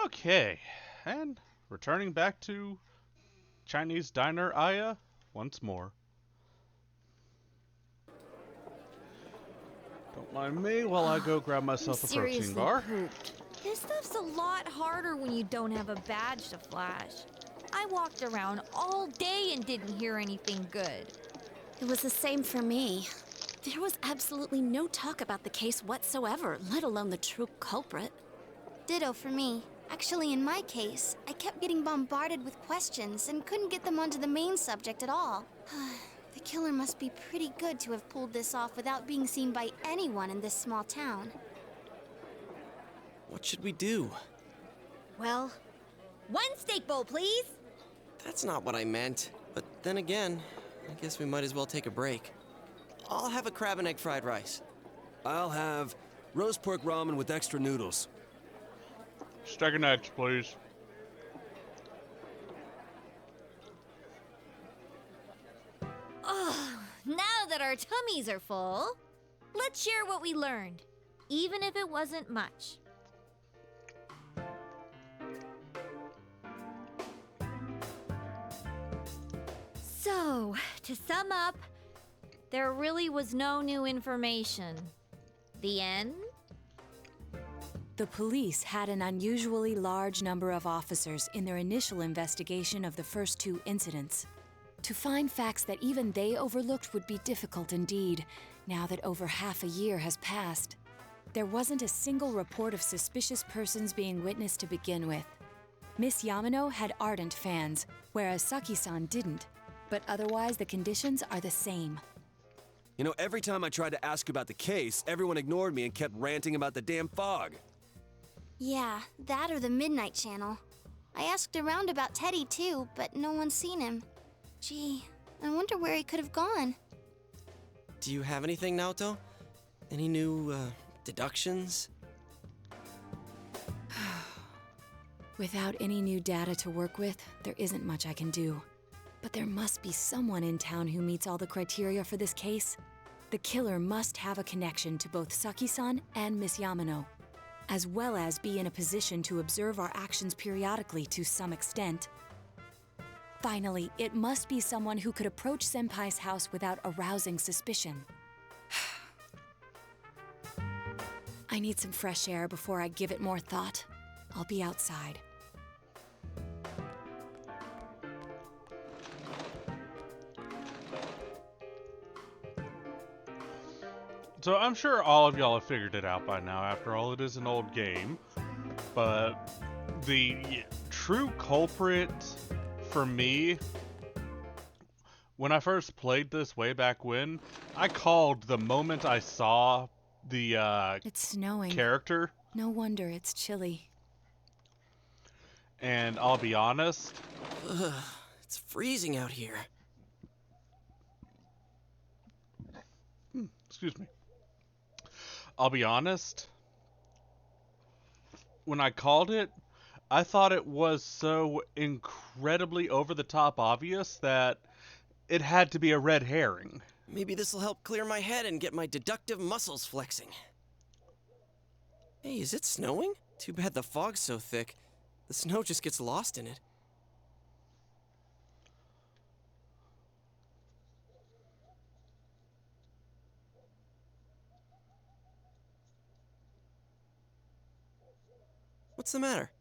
Okay, and returning back to Chinese Diner Aya once more. Don't mind me while I go grab I'm myself a protein seriously bar. pooped. This stuff's a lot harder when you don't have a badge to flash. I walked around all day and didn't hear anything good. It was the same for me. There was absolutely no talk about the case whatsoever, let alone the true culprit. Ditto for me. Actually, in my case, I kept getting bombarded with questions and couldn't get them onto the main subject at all. The killer must be pretty good to have pulled this off without being seen by anyone in this small town. What should we do? Well, one steak bowl, please. That's not what I meant. But then again, I guess we might as well take a break. I'll have a crab and egg fried rice. I'll have roast pork ramen with extra noodles. Steak and eggs, please. Ugh, now that our tummies are full, let's share what we learned, even if it wasn't much. So, to sum up, there really was no new information. The end? The police had an unusually large number of officers in their initial investigation of the first two incidents. To find facts that even they overlooked would be difficult indeed, now that over half a year has passed. There wasn't a single report of suspicious persons being witnessed to begin with. Miss Yamano had ardent fans, whereas Saki-san didn't. But otherwise, the conditions are the same. You know, every time I tried to ask about the case, everyone ignored me and kept ranting about the damn fog. Yeah, that or the Midnight Channel. I asked around about Teddy too, but no one's seen him. Gee, I wonder where he could have gone. Do you have anything, Naoto? Any new, deductions? Without any new data to work with, there isn't much I can do. But there must be someone in town who meets all the criteria for this case. The killer must have a connection to both Saki-san and Miss Yamano, as well as be in a position to observe our actions periodically to some extent. Finally, it must be someone who could approach Senpai's house without arousing suspicion. I need some fresh air before I give it more thought. I'll be outside. So I'm sure all of y'all have figured it out by now. After all, it is an old game. But the true culprit for me, when I first played this way back when, I called the moment I saw the It's snowing. character. No wonder it's chilly. And I'll be honest, Ugh, it's freezing out here. excuse me. I'll be honest, when I called it, I thought it was so incredibly over-the-top obvious that it had to be a red herring. Maybe this'll help clear my head and get my deductive muscles flexing. Hey, is it snowing? Too bad the fog's so thick. The snow just gets lost in it. What's the matter?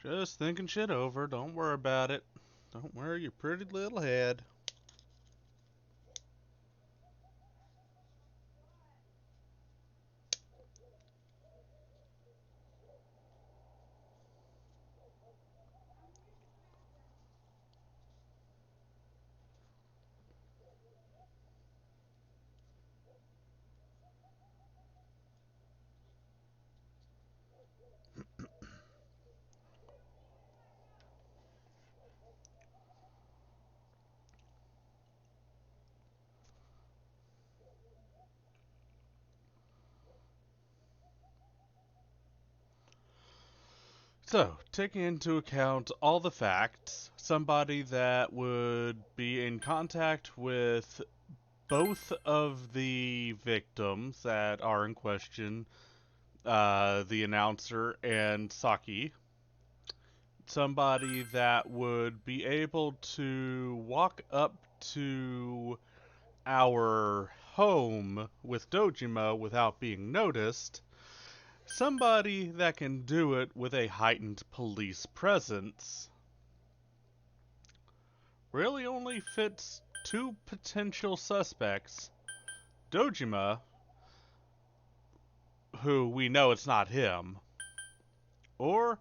Just thinking shit over. Don't worry about it. Don't worry your pretty little head. So, taking into account all the facts, somebody that would be in contact with both of the victims that are in question, the announcer and Saki, somebody that would be able to walk up to our home with Dojima without being noticed, somebody that can do it with a heightened police presence. Really only fits two potential suspects. Dojima, who we know it's not him, or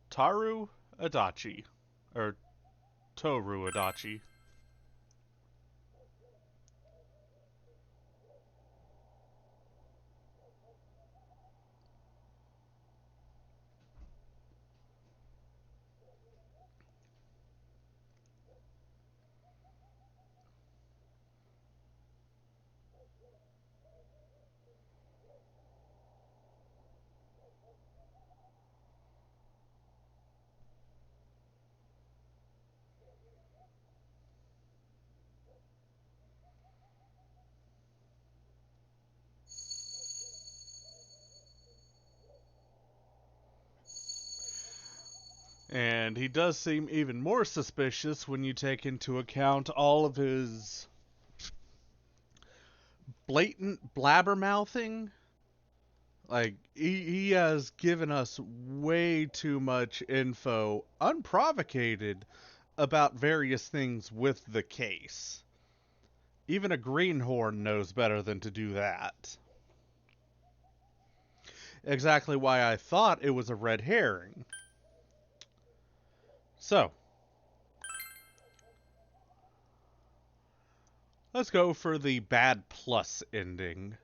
Taru Adachi, or Toru Adachi. And he does seem even more suspicious when you take into account all of his blatant blabbermouthing. Like, he has given us way too much info, unprovocated, about various things with the case. Even a greenhorn knows better than to do that. Exactly why I thought it was a red herring. So, let's go for the bad plus ending.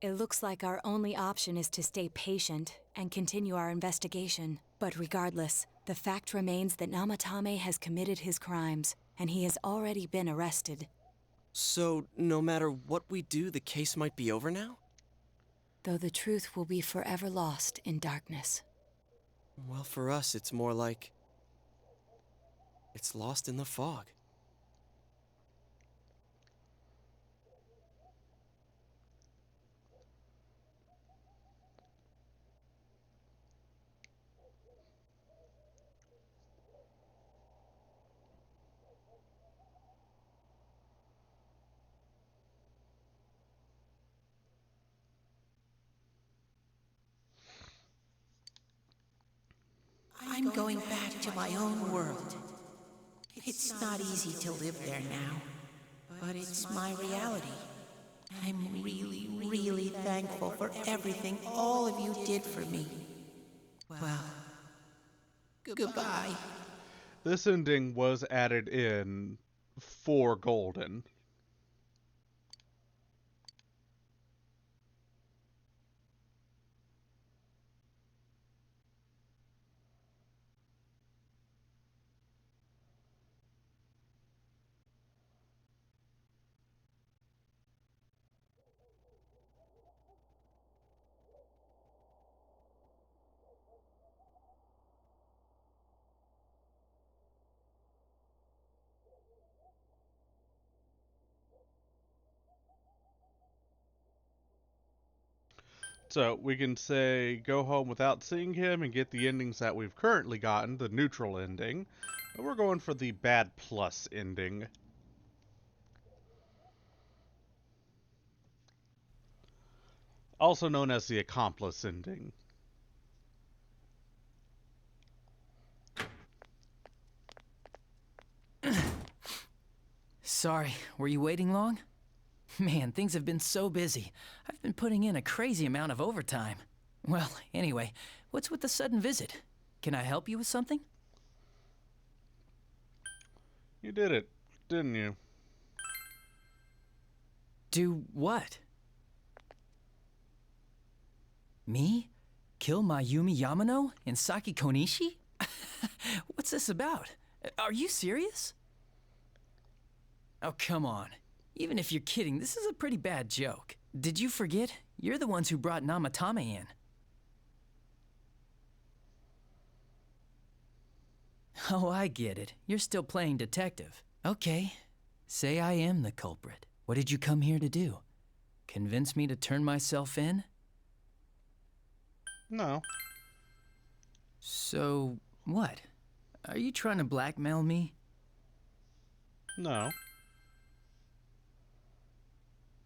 It looks like our only option is to stay patient and continue our investigation. But regardless, the fact remains that Namatame has committed his crimes, and he has already been arrested. So, no matter what we do, the case might be over now? Though the truth will be forever lost in darkness. Well, for us, it's more like it's lost in the fog. I'm going back to my own world. It's not easy to live there now, but it's my reality. I'm really, really thankful for everything all of you did for me. Well, goodbye. This ending was added in for Golden. So we can say go home without seeing him and get the endings that we've currently gotten, the neutral ending. But we're going for the bad plus ending. Also known as the Accomplice ending. Sorry, were you waiting long? Man, things have been so busy. I've been putting in a crazy amount of overtime. Well, anyway, what's with the sudden visit? Can I help you with something? You did it, didn't you? Do what? Me? kill Mayumi Yamano and Saki Konishi? What's this about? Are you serious? Oh, come on. Even if you're kidding, this is a pretty bad joke. Did you forget? You're the ones who brought Namatame in. Oh, I get it. You're still playing detective. Okay. Say I am the culprit. What did you come here to do? Convince me to turn myself in? No. So, what? Are you trying to blackmail me? No.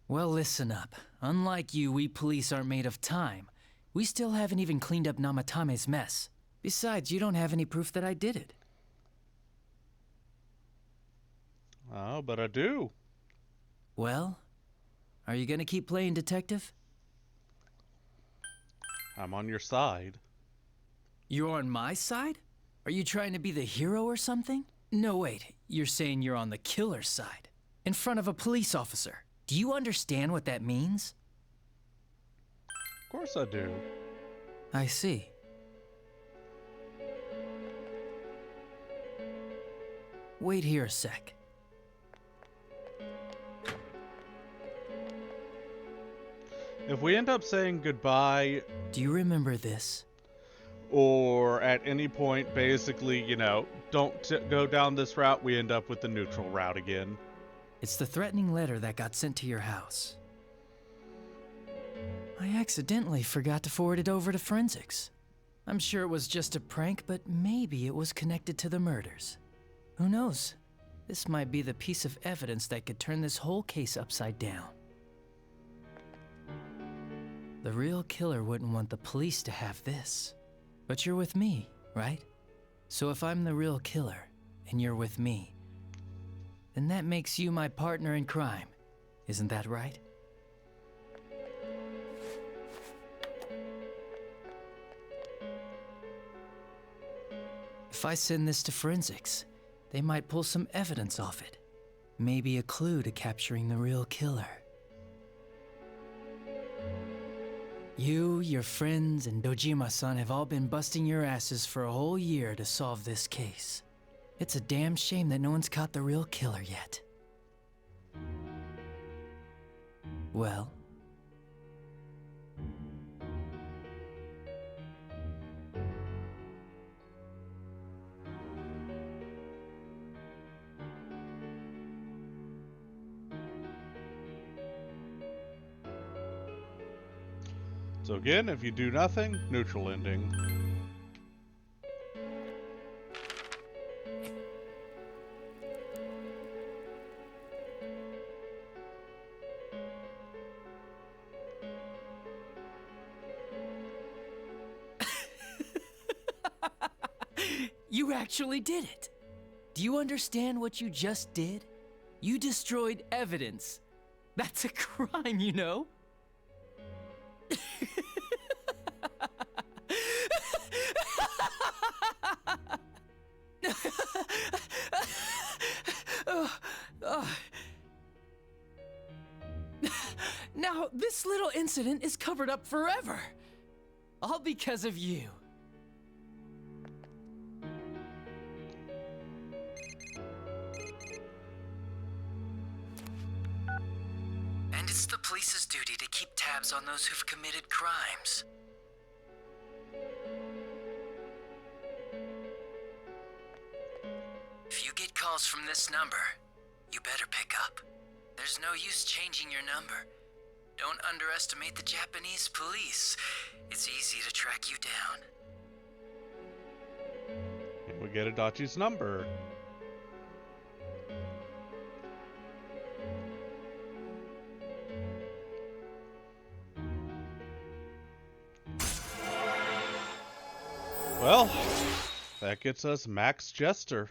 Well, listen up. Unlike you, we police aren't made of time. We still haven't even cleaned up Namatame's mess. Besides, you don't have any proof that I did it. Oh, but I do. Well, are you gonna keep playing detective? I'm on your side. You're on my side? Are you trying to be the hero or something? No, wait. You're saying you're on the killer's side. In front of a police officer. Do you understand what that means? Of course I do. I see. Wait here a sec. If we end up saying goodbye, Do you remember this? or at any point, basically, don't go down this route, we end up with the neutral route again. It's the threatening letter that got sent to your house. I accidentally forgot to forward it over to forensics. I'm sure it was just a prank, but maybe it was connected to the murders. Who knows? This might be the piece of evidence that could turn this whole case upside down. The real killer wouldn't want the police to have this. But you're with me, right? So if I'm the real killer, and you're with me, then that makes you my partner in crime. Isn't that right? If I send this to forensics, they might pull some evidence off it. Maybe a clue to capturing the real killer. You, your friends, and Dojima-san have all been busting your asses for a whole year to solve this case. It's a damn shame that no one's caught the real killer yet. Well? So again, if you do nothing, neutral ending. You actually did it! Do you understand what you just did? You destroyed evidence. That's a crime, you know? Now, this little incident is covered up forever. All because of you. And it's the police's duty to keep tabs on those who've committed crimes. If you get calls from this number, you better pick up. There's no use changing your number. Don't underestimate the Japanese police. It's easy to track you down. And we get Adachi's number. Well, that gets us Max Jester.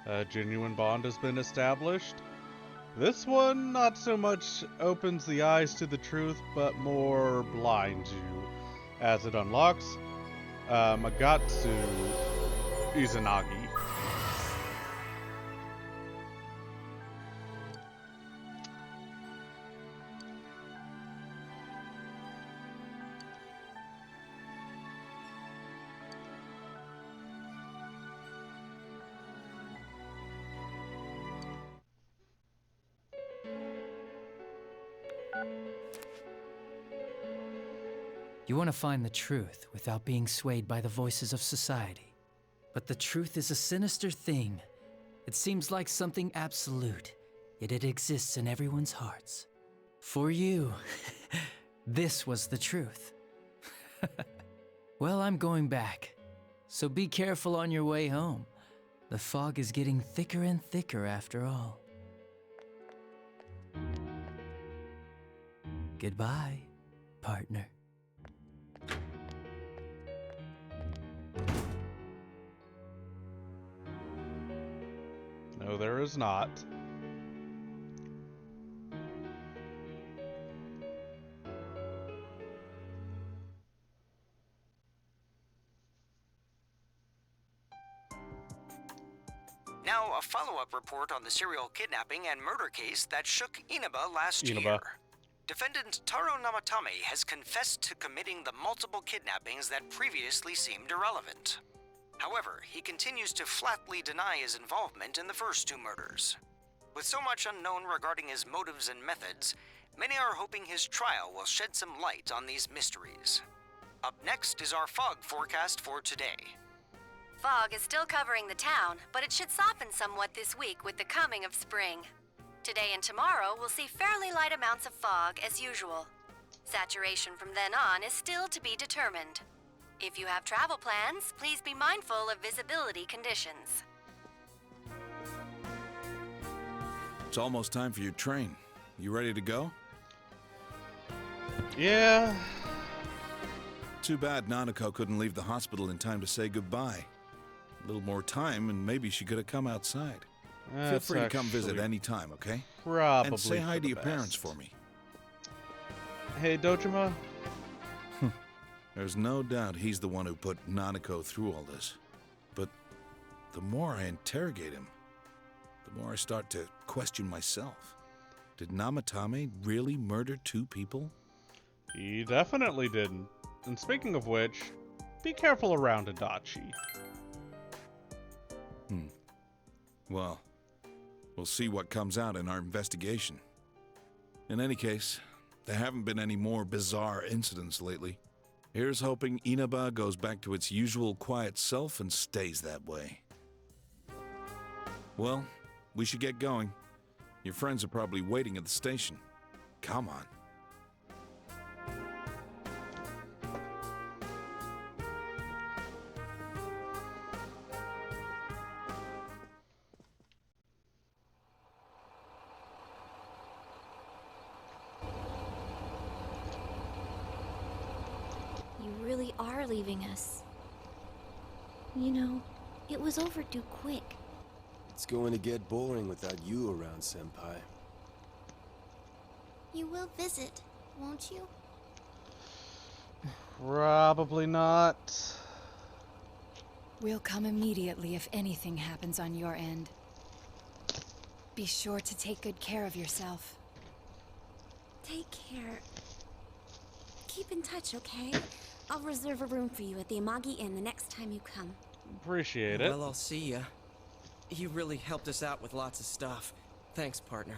A genuine bond has been established. This one not so much opens the eyes to the truth, but more blinds you, as it unlocks Magatsu Izanagi. You want to find the truth without being swayed by the voices of society. But the truth is a sinister thing. It seems like something absolute, yet it exists in everyone's hearts. For you, this was the truth. Well, I'm going back, so be careful on your way home. The fog is getting thicker and thicker after all. Goodbye, partner. No, there is not. Now, a follow-up report on the serial kidnapping and murder case that shook Inaba last Inaba. year. Defendant Taro Namatame has confessed to committing the multiple kidnappings that previously seemed irrelevant. However, he continues to flatly deny his involvement in the first two murders. With so much unknown regarding his motives and methods, many are hoping his trial will shed some light on these mysteries. Up next is our fog forecast for today. Fog is still covering the town, but it should soften somewhat this week with the coming of spring. Today and tomorrow we'll see fairly light amounts of fog as usual. Saturation from then on is still to be determined. If you have travel plans, please be mindful of visibility conditions. It's almost time for your train. You ready to go? Yeah. Too bad Nanako couldn't leave the hospital in time to say goodbye. A little more time and maybe she could have come outside. Feel That's free to come visit actually any time, okay? Probably And say hi for to the your parents best. for me. Hey, Dojima. There's no doubt he's the one who put Nanako through all this. But the more I interrogate him, the more I start to question myself. Did Namatame really murder two people? He definitely didn't. And speaking of which, be careful around Adachi. Well, we'll see what comes out in our investigation. In any case, there haven't been any more bizarre incidents lately. Here's hoping Inaba goes back to its usual quiet self and stays that way. Well, we should get going. Your friends are probably waiting at the station. Come on. You really are leaving us. You know, it was overdue quick. It's going to get boring without you around, Senpai. You will visit, won't you? Probably not. We'll come immediately if anything happens on your end. Be sure to take good care of yourself. Take care. Keep in touch, okay? I'll reserve a room for you at the Amagi Inn the next time you come. Appreciate it. Well, I'll see ya. You really helped us out with lots of stuff. Thanks, partner.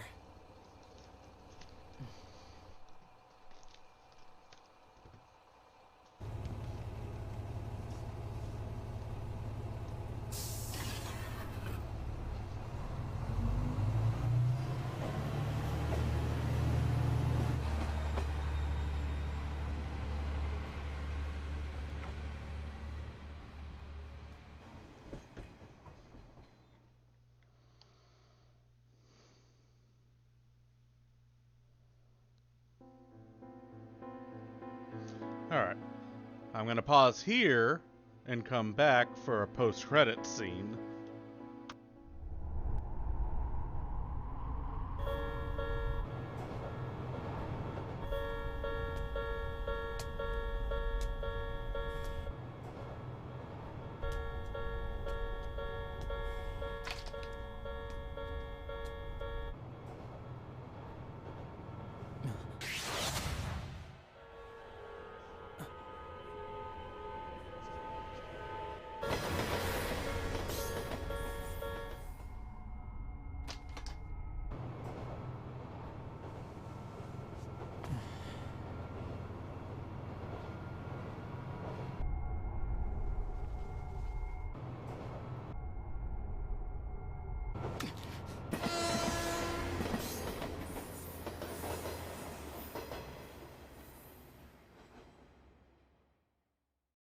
Alright. I'm going to pause here and come back for a post-credit scene.